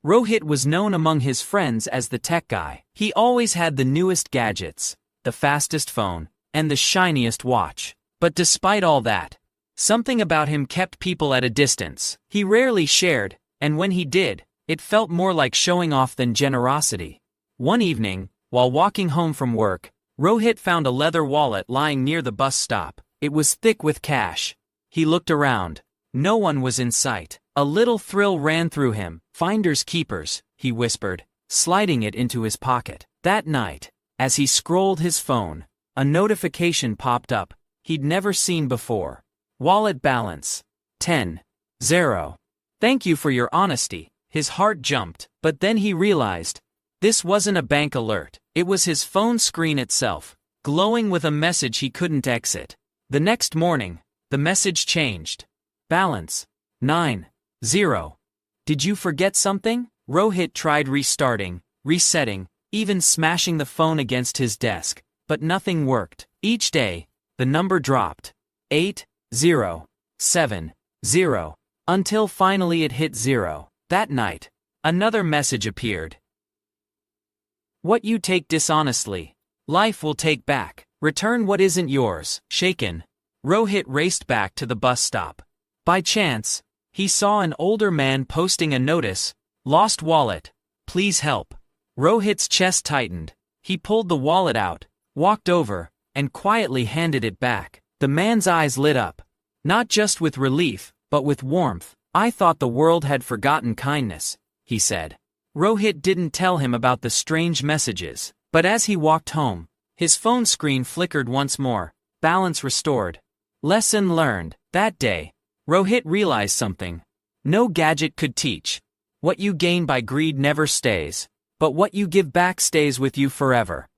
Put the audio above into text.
Rohit was known among his friends as the tech guy. He always had the newest gadgets, the fastest phone, and the shiniest watch. But despite all that, something about him kept people at a distance. He rarely shared, and when he did, it felt more like showing off than generosity. One evening, while walking home from work, Rohit found a leather wallet lying near the bus stop. It was thick with cash. He looked around. No one was in sight. A little thrill ran through him. "Finders keepers," he whispered, sliding it into his pocket. That night, as he scrolled his phone, a notification popped up he'd never seen before. Wallet balance. 10-0. Thank you for your honesty. His heart jumped, but then he realized, this wasn't a bank alert. It was his phone screen itself, glowing with a message he couldn't exit. The next morning, the message changed. Balance. 9-0. Did you forget something? Rohit tried restarting, resetting, even smashing the phone against his desk, but nothing worked. Each day, the number dropped. 8-0-7-0, until finally it hit 0. That night, another message appeared. What you take dishonestly, life will take back. Return what isn't yours. Shaken, Rohit raced back to the bus stop. By chance, he saw an older man posting a notice, "Lost wallet, please help." Rohit's chest tightened. He pulled the wallet out, walked over, and quietly handed it back. The man's eyes lit up, not just with relief, but with warmth. "I thought the world had forgotten kindness," he said. Rohit didn't tell him about the strange messages, but as he walked home, his phone screen flickered once more. Balance restored. Lesson learned. That day, Rohit realized something. No gadget could teach. What you gain by greed never stays, but what you give back stays with you forever.